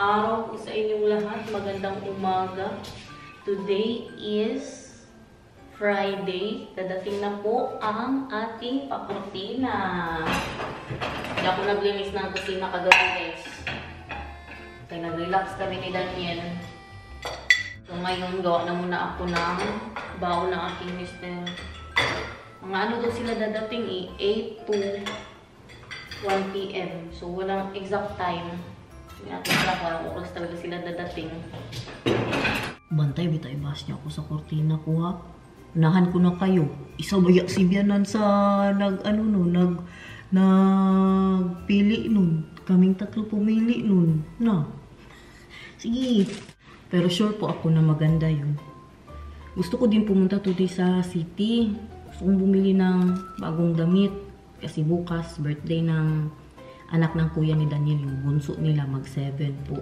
araw po sa inyong lahat. Magandang umaga. Today is Friday. Dadating na po ang ating pakurtina. Hindi ako naglinis ng kusina kagabi, guys. Kaya nag-relax kami ni Daniel. So ngayon, gawa na muna ako ng baon ng aking mister. Mga ano daw sila dadating eh, 8 to 1 PM. So walang exact time. Yung ating trabaho, oras talaga sila dadating. Bantay, bitay, bahas niya ako sa kortina ko, ha. Unahan ko na kayo. Isabaya si Bianan sa nagpili nun. Kaming tatlo pumili nun. Na. Sige. Pero sure po ako na maganda yun. Gusto ko din pumunta today sa city. Gusto kong bumili ng bagong damit. Kasi bukas, birthday ng anak ng kuya ni Daniel, yung bunso nila, mag-7 po.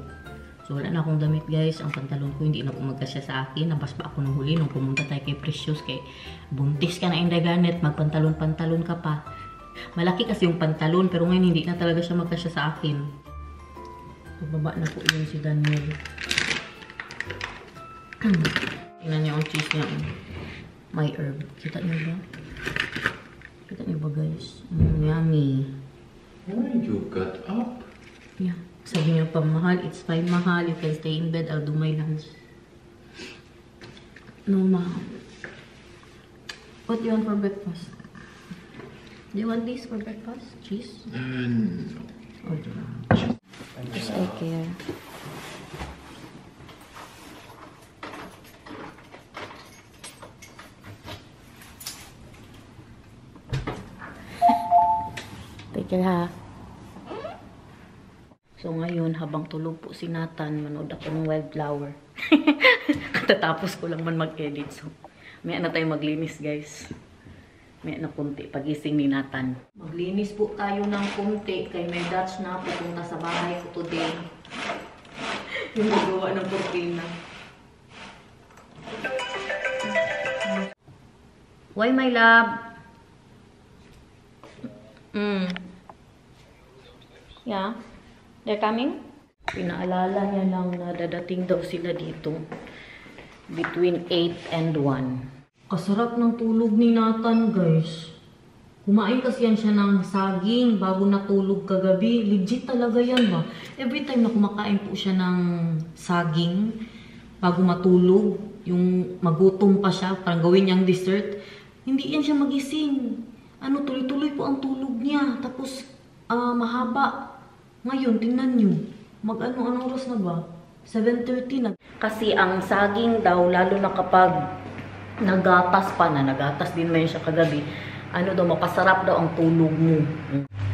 So, wala na akong damit, guys. Ang pantalon ko, hindi na po magkasya sa akin. Nabas pa ako ng huli nung pumunta tayo kay Precious. Kay buntis ka na indaganet, magpantalon-pantalon ka pa. Malaki kasi yung pantalon, pero ngayon hindi na talaga siya magkasya sa akin. Pababa na po yun si Daniel. Tingnan niyo ang cheese niya. May herb. Kita niyo ba? Kita niyo ba, guys? Yummy. Why you got up? Yeah. Sabi niyo pa, mahal. It's fine, mahal. You can stay in bed. I'll do my lunch. No, ma'am. What do you want for breakfast? Do you want this for breakfast? Cheese? No. Or do you want? Yes, I care. Take care, ha? So ngayon, habang tulog po si Nathan, manood ako ng Wildflower. Katatapos ko lang man mag-edit. So, may na tayo maglinis, guys. May na kunti, pagising ni Nathan. Maglinis po tayo ng kunti, kay may Dutch na pupunta sa bahay ko today. Yung magawa ng kurtina. Why, my love? Yeah? They're coming? Pinaalala niya lang na dadating daw sila dito between 8 and 1. Kasarap ng tulog ni Nathan, guys. Kumain kasi yan siya ng saging bago natulog kagabi. Legit talaga yan ba? Every time na kumakain po siya ng saging bago matulog, yung magutom pa siya, parang gawin niyang dessert, hindi yan siya magising. Tuloy-tuloy po ang tulog niya. Tapos, mahaba. Ngayon, tingnan nyo. Anong oras na ba? 7:30 na. Kasi ang saging daw, lalo na kapag nagatas pa na, nagatas din man siya kagabi, mapasarap daw ang tulog mo.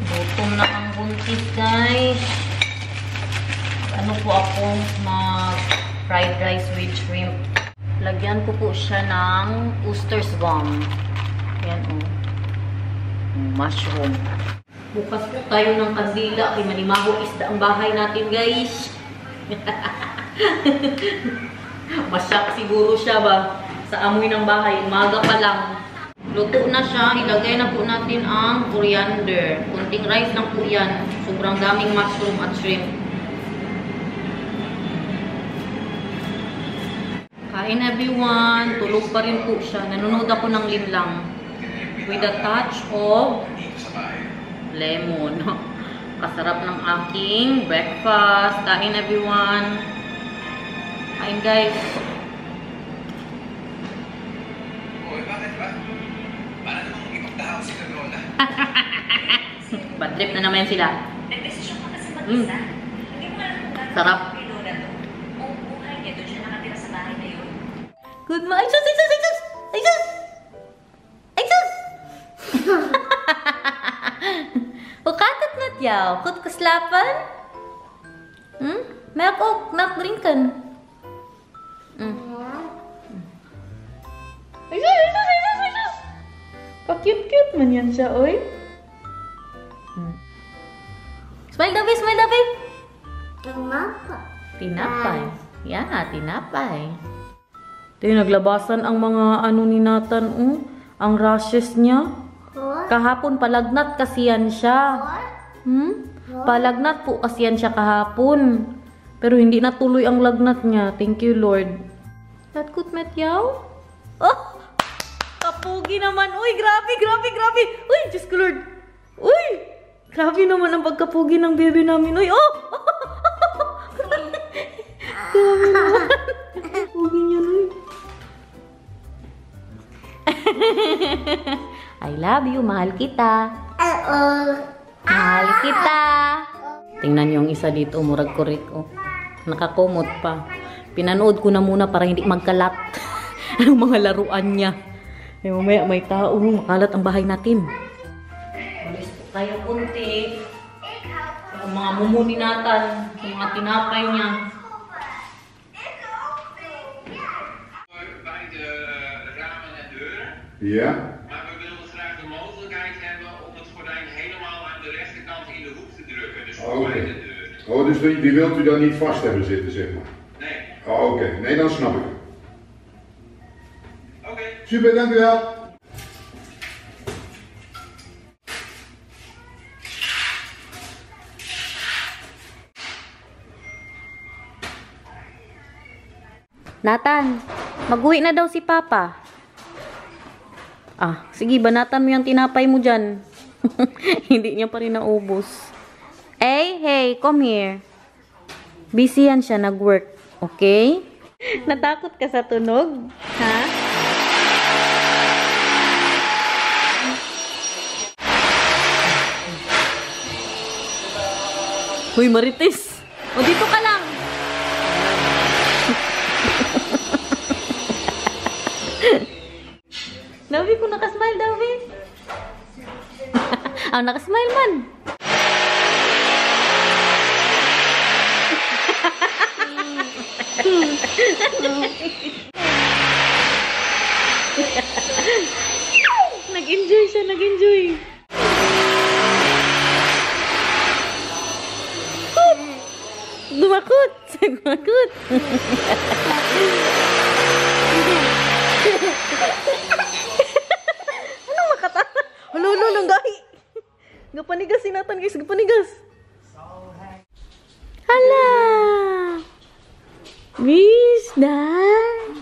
Gutom na ang buntis, guys. Po ako mag-fried rice with shrimp. Lagyan ko po siya ng Ooster's bomb. Yan, mushroom. Bukas po tayo ng kandila kay manimago isda ang bahay natin, guys. Masyak siguro siya ba sa amoy ng bahay. Umaga pa lang. Luto na siya. Ilagay na po natin ang coriander. Kunting rice lang po yan. Sobrang daming mushroom at shrimp. Kain, everyone. Tulog pa rin po siya. Nanonood ako ng linlang. With a touch of lemon. Kasarap ng aking breakfast. Kain, everyone. Kain, guys. Oy, bakit ba? Para namang ipagdahaw sila Lola. Bad trip na naman sila. Nag-desisyon ka kasi mag-isa. Hindi mo alam kung gano'n sarap. kay Lola to. Buong buhay niya doon siya nakatira sa bahay na yun. Good morning. Ay, sus! Ay, sus! Ay, sus! Ay, sus! Ay, sus! Ukatat na tiyaw. Kut kuslapan? Milk drinkan. Ay, sus! Ay, sus! Ay, sus! Ay, sus! Pa-cute-cute man yan siya, oy. Smile, David! Smile, David! Tinapay. Yeah, tinapay. Ito yung naglabasan ang mga ni Nathan, ang rashes niya. Kahapon palagnat kasi yan siya. Palagnat po kasi yan siya kahapon. Pero hindi natuloy ang lagnat niya. Thank you, Lord. Latkot metyaw? Oh! Kapugi naman. Uy, grabe, grabe, grabe. Uy, Diyos ko, Lord. Uy! Grabe naman ang pagkapugi ng baby namin. Uy, oh! Grabe naman. Kapugi niya, uy. I love you. Mahal kita. Mahal kita. Tingnan niyo yung isa dito. Murag kurik, oh. Nakakumot pa. Pinanood ko na muna para hindi magkalat. Anong mga laruan niya. Ay, mamaya may tao. Makalat ang bahay natin. Alis po tayo kunti. Ang mga mumuni natin. Yung mga tinapay niya. Bij de ramen en deuren. Ja? Maar we willen graag de mogelijkheid hebben om het gordijn helemaal aan de rechterkant in de hoek te drukken. Dus voor bij de deur. Oh, dus die wilt u dan niet vast hebben zitten, zeg maar? Nee. Oh, oké. Nee, dan snap ik het. Oké. Super, dank u wel. Nathan, mag-uwi na daw si Papa. Ah, sige, banatan mo yung tinapay mo dyan. Hindi niya pa rin naubos. Hey, come here. Busy yan siya, nag-work. Okay? Natakot ka sa tunog? Ha? Uy, Marites! O, dito ka lang! Dawi ko nakasmile, Dawi. Nakasmile man. Nag-enjoy siya, nag-enjoy. Gumakot! Gumakot! Anong makatara? Halo, langgahi! Gapanigas si Nathan, guys. Gapanigas! Hala! Who's that?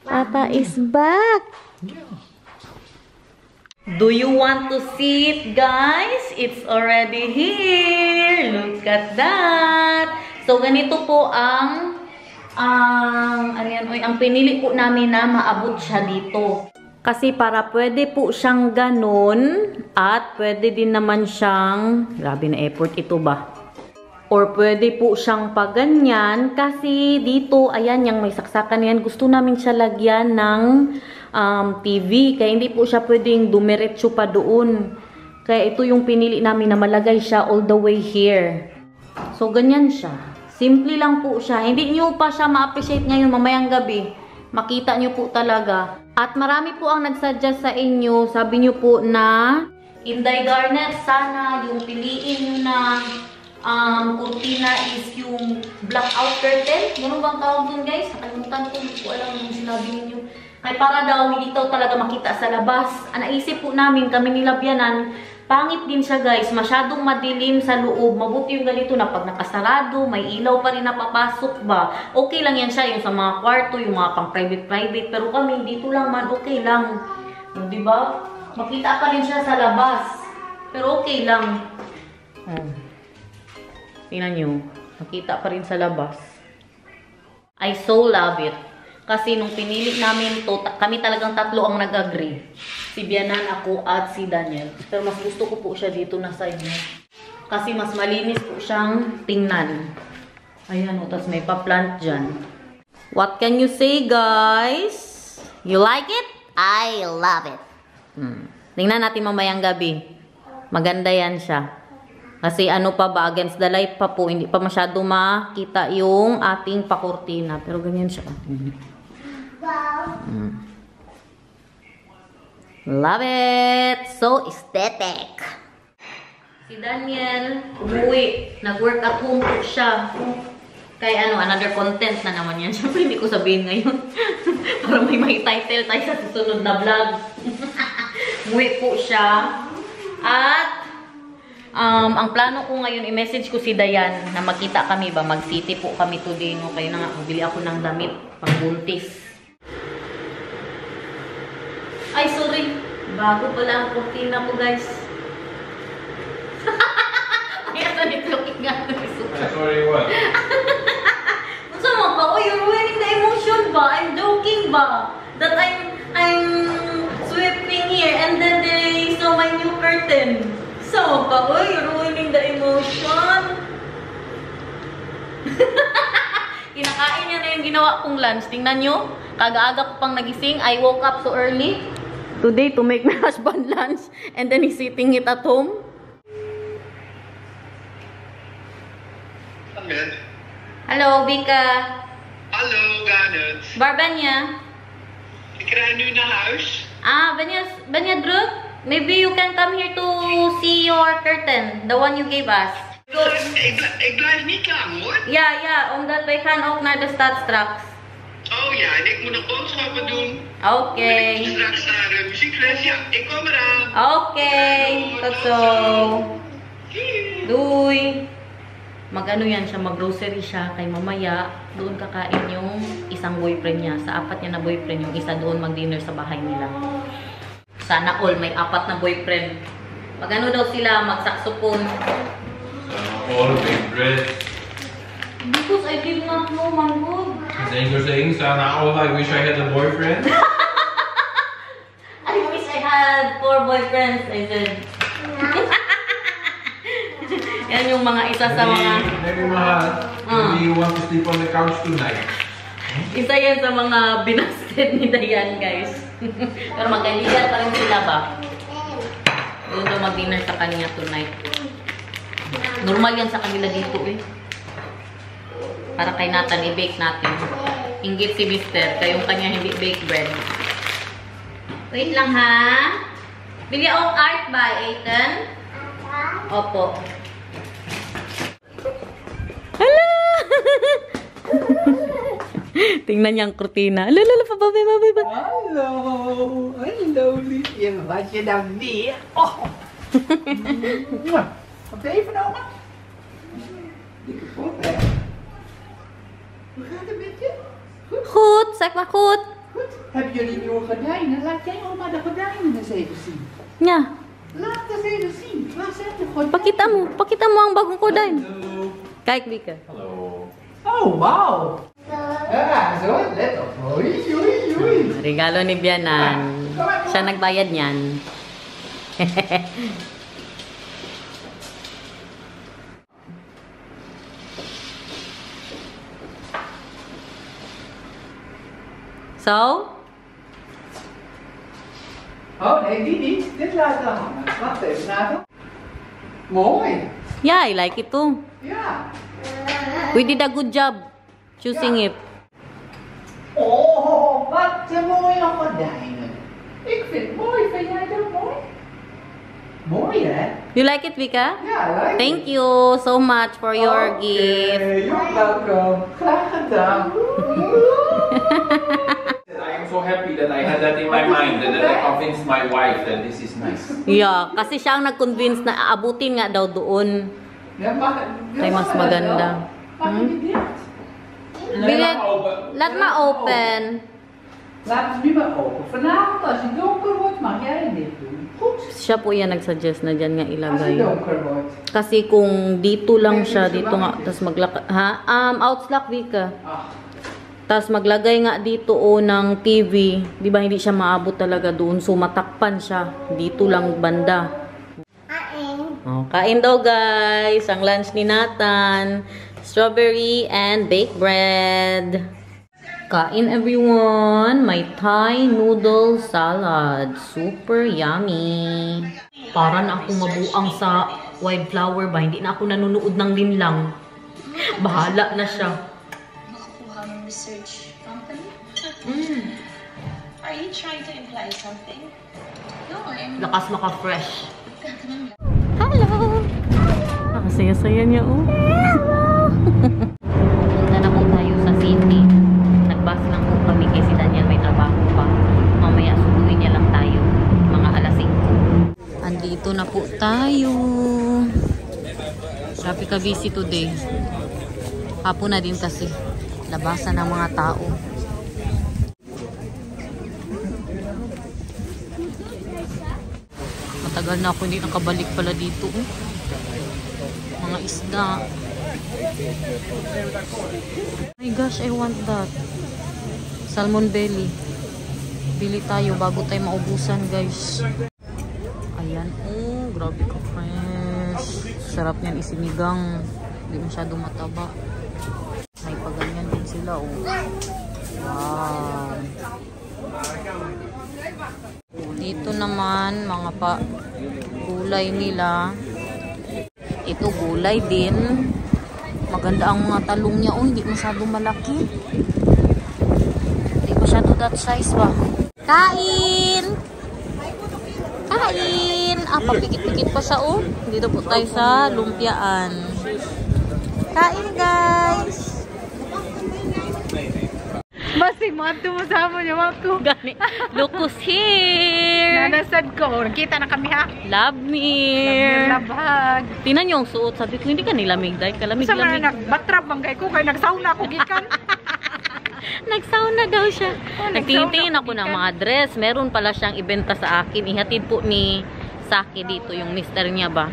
Papa is back! Do you want to see it, guys? It's already here! Look at that! So, ganito po ang ang pinili po namin na maabot siya dito. Kasi para pwede po siyang ganun at pwede din naman siyang, grabe na effort ito ba? Or pwede po siyang paganyan kasi dito, ayan, yung may saksakan yan, gusto namin siya lagyan ng TV. Kaya hindi po siya pwedeng dumiretso pa doon. Kaya ito yung pinili namin na malagay siya all the way here. So, ganyan siya. Simple lang po siya. Hindi nyo pa siya ma-appreciate ngayon mamayang gabi. Makita nyo po talaga. At marami po ang nagsuggest sa inyo. Sabi nyo po na Inday Garnet, sana yung piliin nyo na kurtina is yung blackout curtain. Ano bang tawag dun, guys? Nakalimutan ko. Hindi ko alam yung sinabi ninyo. Kaya para daw hindi daw talaga makita sa labas. Naisip po namin, kami nilabyanan, pangit din siya, guys. Masyadong madilim sa loob. Mabuti yung ganito na pag nakasarado, may ilaw pa rin napapasok ba. Okay lang yan siya, yung sa mga kwarto, yung mga pang private. Pero kami, dito lang man, okay lang. Diba? Makita pa rin siya sa labas. Pero okay lang. Tingnan nyo. Makita pa rin sa labas. I so love it. Kasi nung pinili namin to, kami talagang tatlo ang nag-agree. Si Bianan, ako, at si Daniel. Pero mas gusto ko po siya dito na side niya. Kasi mas malinis po siyang tingnan. Ayan o, tapos may pa-plant dyan. What can you say, guys? You like it? I love it. Tingnan natin mamayang gabi. Maganda yan siya. Kasi ano pa ba, against the light pa po, hindi pa masyado makita yung ating pakurtina. Pero ganyan siya. Love it! So aesthetic! Si Daniel, umuwi. Nag-work at home po siya. Kaya another content na naman yan. Siyempre, hindi ko sabihin ngayon. Para may title tayo sa susunod na vlog. Umuwi po siya. At Ang plano ko ngayon, i-message ko si Dayan na magkita kami ba, mag-city po kami today, no? Kaya na nga, bumili ako ng damit pang buntis. Ay, sorry. Bago pala ang kurtina ko, guys. Ay, asa nito looking nga. Sorry, what? Sama ba? Oh, you're ruining the emotion ba? I'm joking ba? That I'm sweeping here and then they saw my new curtain. Sama ba? Oh, you're ruining the emotion. Kinakain niya na yung ginawa kong lunch. Tingnan nyo. Kaga-aga ko pang nagising. I woke up so early today to make my husband lunch and then he's eating it at home. Ahmed. Hallo, Vika. Hallo, Garnet. Waar ben je? Ik rij nu naar huis. Ah, ben je druk? Maybe you can come here to see your curtain, the one you gave us. Ik blijf niet klaar hoor. Ja, omdat wij gaan ook naar de stad straks. Oh ja, en ik moet nog boodschappen doen. Oké. Ik moet straks naar de muziekles. Ja, ik kom eraan. Oké, tot zo. Doei. Mag-ano yan siya, mag-grocery siya kay mamaya. Doon kakain yung isang boyfriend niya. Sa apat niya na boyfriend, yung isa doon mag-dinner sa bahay nila. Sana all may apat na boyfriend. Mag-ano daw sila, mag-saxophone. All big dress. Because I did not know, man good. Then you're saying, Sana, all I wish I had a boyfriend. I wish I had 4 boyfriends, I said. Yan yung mga isa sa mga... Maybe mahal. Maybe you want to sleep on the couch tonight. Isa yan sa mga binasted ni Dayan, guys. Pero magkaibigan pa rin sila ba? Doon daw mag-dinner sa kanya tonight. Normal yan sa kanila dito eh. Para kay Nathan, i-bake natin. Inggit si Mister, kayong kanya hindi bake bread. Wait lang ha. Bili akong art by Ethan. Opo. Hello! Tingnan niya ang kurtina. Lala, pababay. Hallo, hallo liefje, wat je nou weer? Oh. Wat even oma? Dikke pot, hè? Hoe gaat het met je? Goed, zeg maar goed. Goed. Hebben jullie nieuwe gordijnen? Laat jij oma de gordijnen eens even zien. Ja, Laat eens even zien. Waar zijn de gordijnen? pakita mo ang bagong gordijn. Hello. Kijk, Vika. Hello. Oh, wauw. Ja, zo, let op. Oei. Regalo ni Bianan. Siya nagbayad niyan. So? Oh nee, die niet. Dit laten we hangen. Wacht even, Nathan. Mooi. Yeah, I like it too. Ja. We did a good job choosing it. Oh, wat een mooie gordijnen. Ik vind het mooi. Vind jij het ook mooi? Mooi, hè? You like it, Vika? Ja, leuk. Thank you so much for your gift. You're welcome. Graag gedaan. I am so happy that I had that in my mind, that I convinced my wife that this is nice. Yeah, kasi siya ang nag-convince na aabutin nga daw doon. Ja, Kay mas maganda. Mag je niet dicht? Bilet, laat maar open. Laat het nu maar open. Vanavond, als het donker wordt, mag jij het dicht doen. Goed? Siya po yan nagsuggest na dyan nga Als het ilagay. donker wordt. Kasi kung dito lang siya, dito nga, tapos maglaka... Ha? Outslack, Vika. Ah, Tapos maglagay nga dito ng TV. Di ba hindi siya maabot talaga doon. So matakpan siya. Dito lang banda. Oh, kain daw guys. Ang lunch ni Nathan. Strawberry and baked bread. Kain everyone. May Thai noodle salad. Super yummy. Para na akong mabuang sa wildflower ba. Hindi na ako nanonood ng linlang. Bahala na siya. Research company? Are you trying to imply something? No, Lakas maka-fresh. Hello! Nakasaya-saya niya, oh. Punta na po tayo sa city. Nag-bus lang po kami kasi Daniel may trabaho pa. Mamaya subuin niya lang tayo. Mga alas 5. Andito Dito na po tayo. Grabe ka busy today. Hapon na din kasi. Labasan ng mga tao. Matagal na ako hindi nakabalik pala dito. Mga isda. Oh my gosh, I want that. Salmon belly. Bili tayo bago tayo maubusan, guys. Ayan. Oh, grabe ka fresh. Sarap niyan isinigang. Hindi masyado mataba. May paganyan din sila, oh. Wow. Dito naman, mga gulay nila. Ito, gulay din. Maganda ang mga talong niya. Oh, hindi masyado malaki. Hindi masyado that size ba? Kain! Kain! Papikit-pikit pa siya, oh. Dito po tayo sa lumpiaan. Kain, guys! Basi, mato mo sa mo niya, mato. Gani. Look who's here! Nanasad ko. Kita na kami, ha? Love me! Labhag. Tingnan niyo ang suot. Sabi ko, hindi ka nilamig, dahil Sa mga kalamig-lamig. nagbatrap bangkay ko, kaya nagsauna ako gikan. Nagsauna daw siya. Oh, Nagtingin nagsauna ako ng ako, mga dress. Meron pala siyang ibenta sa akin. Ihatid po ni Saki dito, yung mister niya ba?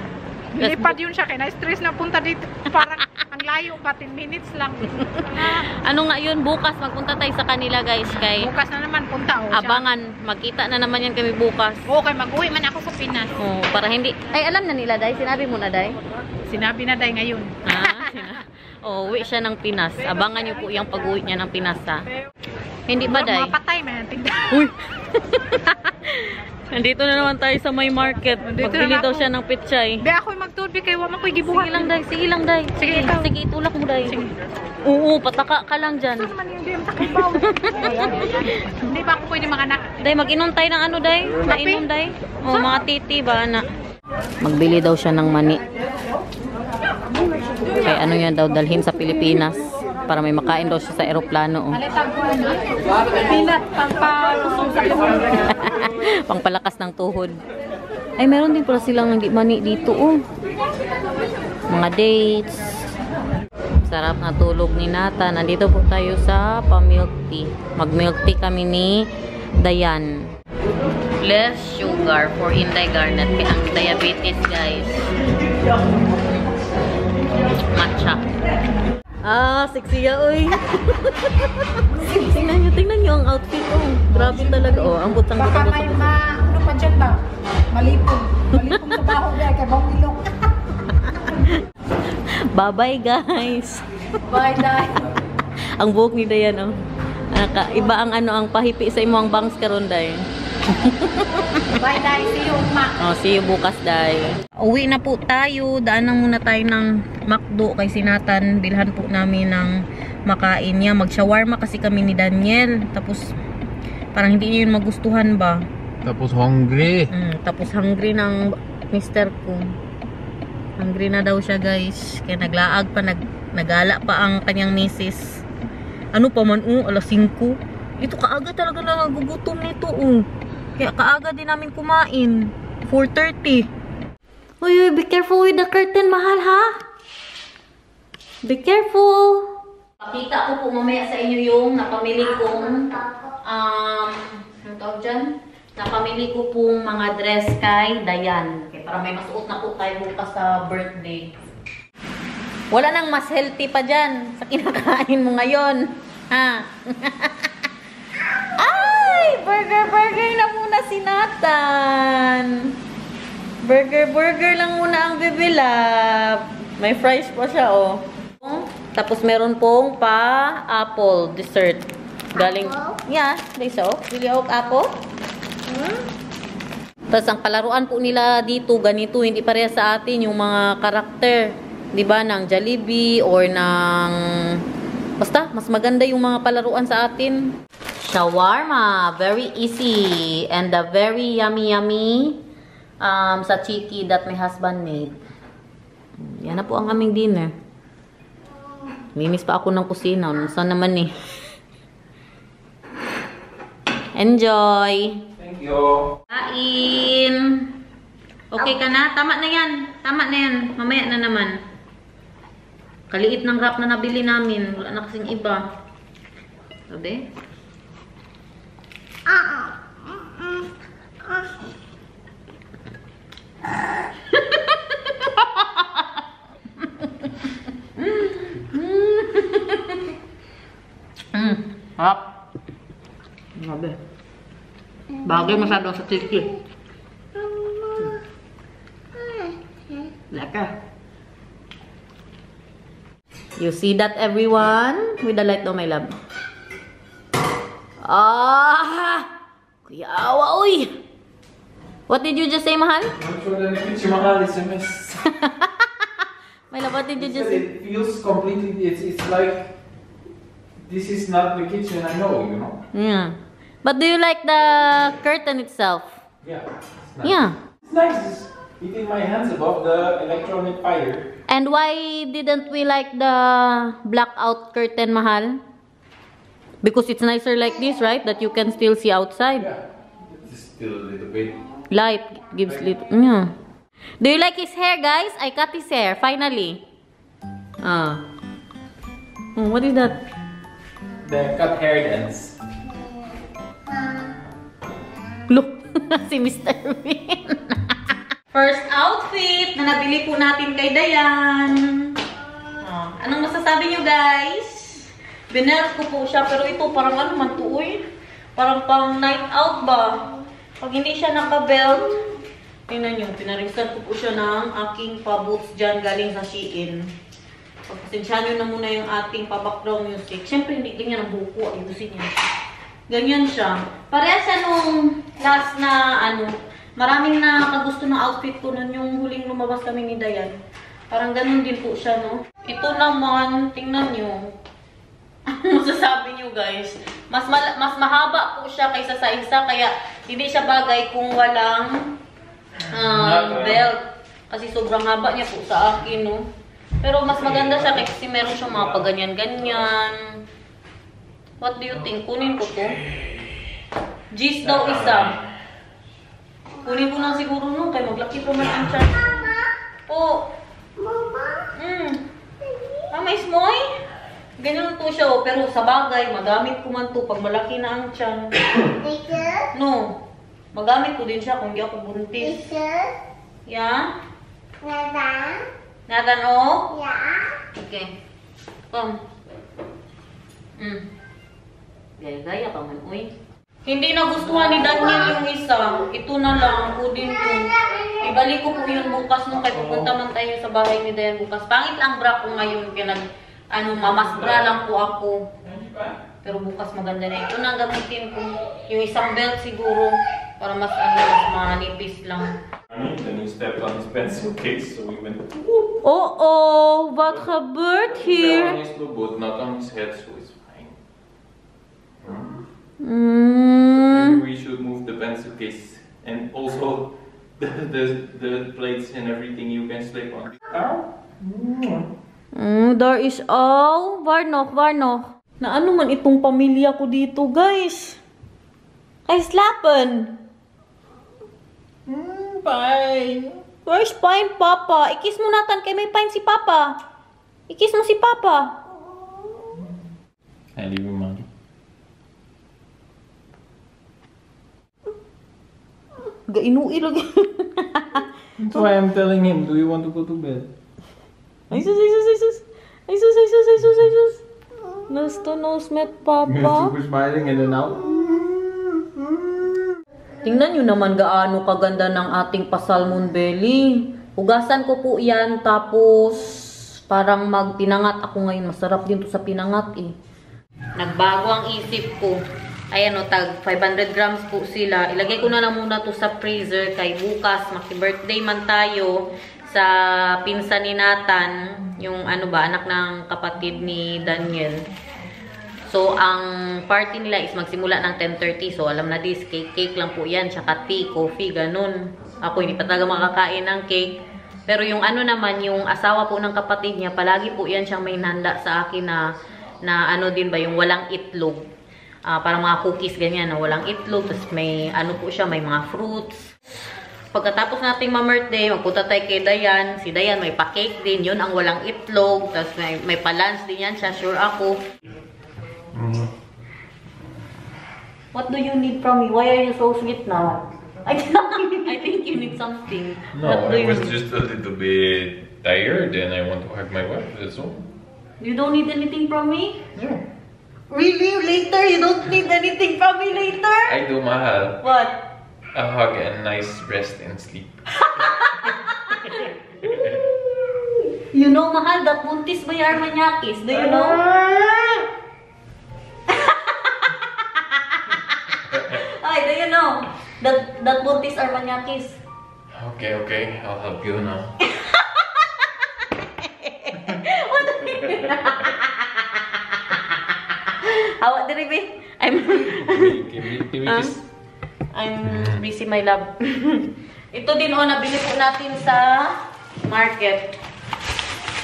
Nilipad yun siya, kaya na-stress na punta dito. Parang ang layo pa, 10 minutes lang. Ano nga yun? Bukas magpunta tayo sa kanila, guys. Kay Bukas na naman punta, oh. siya. abangan. Magkita na naman yan kami bukas. Okay, mag-uwi man ako sa Pinas. Oh, para hindi. Ay, alam na nila, Day. Sinabi mo na, Day. Sinabi na dahil ngayon. Oh, uwi siya ng Pinas. Abangan niyo po yung pag-uwi niya ng Pinas, ha? Hindi ba, Day? Mga patay, man. Tingnan. Uy! Nandito na naman tayo sa may market. Nandito Magbili na daw ako. siya ng pitsay. Be, ako'y magtulbi kay Wama ko'y gibuhat. Sige lang, Day. Sige lang, Day. Sige, ikaw. Sige, itulak mo, Day. Sige. Oo, pataka ka lang dyan. Ito naman yung diyam sa kibaw. Hindi ba ako pwede mga anak? Day, mag-inom tayo ng ano, Day? Mainom, Day? O, mga titi ba, na? Magbili daw siya ng mani. Kaya ano yan daw, dalhin sa Pilipinas. Para may makain daw siya sa eroplano. Oh. Pinat, pangpalusong sa tuhod. Pangpalakas ng tuhod. Ay, meron din pala silang hindi mani dito, oh. Mga dates. Sarap na tulog ni Nata. Nandito po tayo sa pa-milk tea. Mag-milk tea kami ni Dayan. Less sugar for Inday Garnet. Kaya ang diabetes, guys. Matcha. Ah, sexy ya, oy. tingnan nyo ang outfit, oh. Grabe talaga, oh. Ang butang-butang. Baka may ano pa dyan ba? Malipong. Malipong sa baho niya, kay bang ilong. Bye-bye, guys. Bye, Day. Ang buhok ni Dayan, oh. Iba ang ano, ang pahipi sa imo ang bangs karon, Day. Bye, Day. See you, Ma. Oh, see you bukas, Day. Uwi na po tayo. Daanan muna tayo ng McDo kay Sinatan. Bilhan po namin ng makain niya. Mag-shawarma kasi kami ni Daniel. Tapos, parang hindi niya yun magustuhan ba? Tapos hungry. Tapos hungry ng mister ko. Hungry na daw siya, guys. Kaya naglaag pa, nagala pa ang kanyang misis. Ano pa man, alas 5. Ito kaaga talaga na nagugutom nito, Kaya kaaga din namin kumain. 4:30. Uy, be careful with the curtain, mahal, ha? Be careful. Pakita ko po mamaya sa inyo yung napamili kong, ano tawag dyan? Napamili ko pong mga dress kay Dayan. Okay, para may masuot na po tayo bukas sa birthday. Wala nang mas healthy pa dyan sa kinakain mo ngayon. Ha? Ay! Burger na muna si Nathan. Burger lang muna ang bibilap. May fries pa siya, oh. Tapos meron pong apple dessert. Galing. Yeah, they so. Will you have apple? Tapos ang palaruan po nila dito, ganito, hindi pareha sa atin yung mga karakter. Diba, ng Jollibee or ng... Basta, mas maganda yung mga palaruan sa atin. Shawarma, very easy. And a very yummy tzatziki that my husband made. Yan na po ang aming dinner. Linis pa ako ng kusina. Saan naman eh. Enjoy! Thank you. Kain! Okay ka na? Tama na yan. Tama na yan. Mamaya na naman. Kaliit ng wrap na nabili namin. Wala na kasing iba. Sabi? Harap. Sabi. Bagay masyadong sa tiki. Lekker. You see that, everyone? With the light daw, my love. Ah! Kuya awa, uy! What did you just say, mahal? Not sure that the kitchen mahal is a mess. My love, what did you just say? It feels completely, it's like, this is not the kitchen I know, you know? Yeah. But do you like the curtain itself? Yeah. It's nice. Yeah. It's nice, it's eating my hands above the electronic fire. And why didn't we like the blackout curtain, mahal? Because it's nicer like this, right? That you can still see outside. Yeah. It's still a little bit. Light gives little. Yeah. Do you like his hair, guys? I cut his hair, finally. Ah. Oh, what is that? The cut hair dance. Look, si Mr. Bean. First outfit na nabili po natin kay Dayan. Oh, anong masasabi nyo, guys? Binelt ko po siya, pero ito parang ano man to, uy. Parang pang night out ba? Pag hindi siya naka-belt, tingnan nyo, pinarisan ko po siya ng aking pa-boots dyan galing sa Shein. Pagpasensya nyo na muna yung ating pa-background music. Siyempre, hindi ganyan ang buko. Ayusin niya. Ganyan siya. Pareha siya nung last na, ano, maraming nakagusto ng outfit ko nun yung huling lumabas kami ni Dayan. Parang ganun din po siya, no? Ito naman, tingnan nyo. Masasabi nyo, guys. Mas mahaba po siya kaysa sa isa, kaya hindi siya bagay kung walang belt. Kasi sobrang haba niya po sa akin, no? Pero mas maganda siya kasi meron siyang mga paganyan-ganyan. What do you think? Kunin ko to. G's daw isa. Kunin ko lang siguro nung kaya maglaki po man ang chan. Oh. Mama? Mama is moy? Ganyan po siya, oh. Pero sa bagay, magamit ko man to pag malaki na ang chan. No. Magamit ko din siya kung di ako buntis. Yeah? Nadan, oh? Yeah. Okay. Come. Gaya-gaya ka man, uy. Hindi nagustuhan ni Daniel yung isa. Ito na lang, kudin ko. Ibalik ko po yun bukas nung kay pupunta man tayo sa bahay ni Dayan bukas. Pangit lang bra ko ngayon, kaya mamasbra lang po ako. Pero bukas maganda na. Ito na gamitin ko. Yung isang belt siguro, para mas manipis lang. Then he stepped on his pencil case, so we went. Oh, what gebeurt Fell on hier? his boot, not on his head, so it's fine. Maybe we should move the pencil case and also the plates and everything you can sleep on. Daar is all. Waar nog? Na ano man itong pamilya ko dito, guys? Ay, slapen. Fine. Where's Pine, Papa? Ikis mo natin kay may Pine si Papa. Ikis mo si Papa. I leave him on. Gainuwi lagi. That's why I'm telling him, do you want to go to bed? Ay, sus. Nose to nose met, Papa. Super smiling in and out. Tingnan nyo naman gaano kaganda ng ating pa-salmon belly. Hugasan ko po yan, tapos parang magpinangat ako ngayon. Masarap din to sa pinangat eh. Nagbago ang isip ko. Ayan o, tag 500 grams po sila. Ilagay ko na lang muna to sa freezer kay bukas. Maki-birthday man tayo sa pinsan ni Nathan. Yung anak ng kapatid ni Daniel. So, ang party nila is magsimula ng 10:30. So, alam na this, cake lang po yan. Tsaka tea, coffee, ganun. Ako, hindi pa talaga makakain ng cake. Pero yung naman, yung asawa po ng kapatid niya, palagi po yan siyang may nanda sa akin na ano din ba, yung walang itlog. Parang mga cookies, ganyan, na walang itlog. Tapos may, po siya, may mga fruits. Pagkatapos nating ma-birthday, magpunta tayo kay Dayan. Si Dayan may pa-cake din. Yun ang walang itlog. Tapos may pa-lunch din yan siya. Sure ako. What do you need from me? Why are you so sweet now? I think you need something. No, I was just a little bit tired and I want to hug my wife, that's all. You don't need anything from me? Yeah. Really? Later? You don't need anything from me later? I do, mahal. What? A hug and nice rest and sleep. You know, mahal, that buntis by Armaniakis. Do you know? Ay, do you know? That buntis Armaniakis. Okay, I'll help you now. What do you mean? How did it be? Can we just... I'm busy, my love. Ito din, oh, nabili po natin sa market.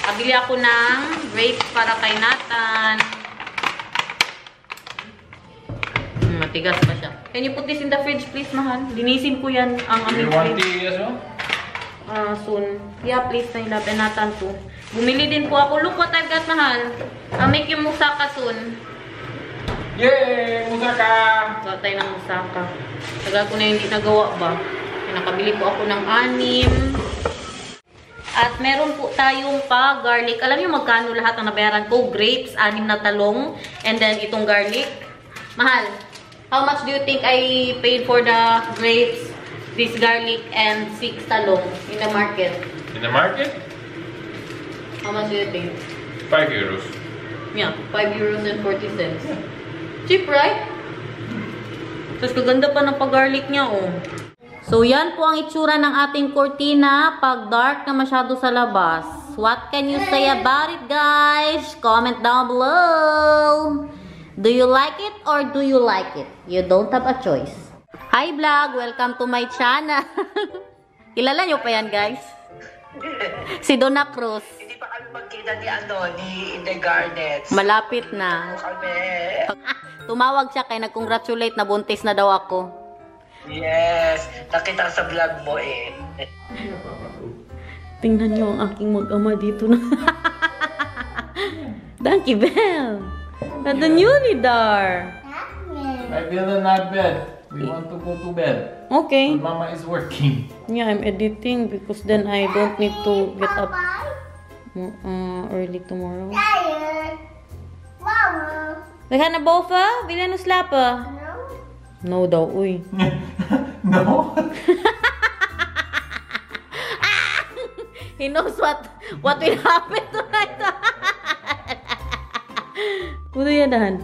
Nabili ako ng grapes para kay Nathan. Matigas pa siya. Can you put this in the fridge, please, mahal? Linisin ko yan ang You aming want fridge. tea as well? Soon. Yeah, please, my love. And Nathan too. Bumili din po ako. Look what I've got, mahal. I'll make you musaka soon. Yay! Musaka! Gawa tayo ng musaka. Tagal ko na hindi nagawa ba? Nakabili po ako ng 6. At meron po tayong pa garlic. Alam niyo magkano lahat ang nabayaran ko? Grapes, 6 na talong, and then itong garlic. Mahal, how much do you think I paid for the grapes, this garlic, and 6 talong in the market? In the market? How much do you think? 5 euros. Yeah, 5 euros and 40 cents. Cheap, right? Tapos kaganda pa ng pag-garlic niya, oh. So, yan po ang itsura ng ating cortina pag dark na masyado sa labas. What can you say about it, guys? Comment down below. Do you like it or do you like it? You don't have a choice. Hi, vlog! Welcome to my channel. Kilala nyo pa yan, guys? Si Donna Cruz. Hindi pa kami magkita ni Inday Garnets. Malapit na. Kami. Tumawag siya kaya nag-congratulate na buntis na daw ako. Yes, nakita sa vlog mo eh. Tingnan niyo ang aking mag-ama dito na. Thank you, Belle. At the Unidar. I feel not bed. We want to go to bed. Okay. Mama is working. Yeah, I'm editing because then I don't need to get up early tomorrow. We gaan naar boven? Wil jij nog slapen? No daw, uy. No? He knows what will happen tonight. What do you done?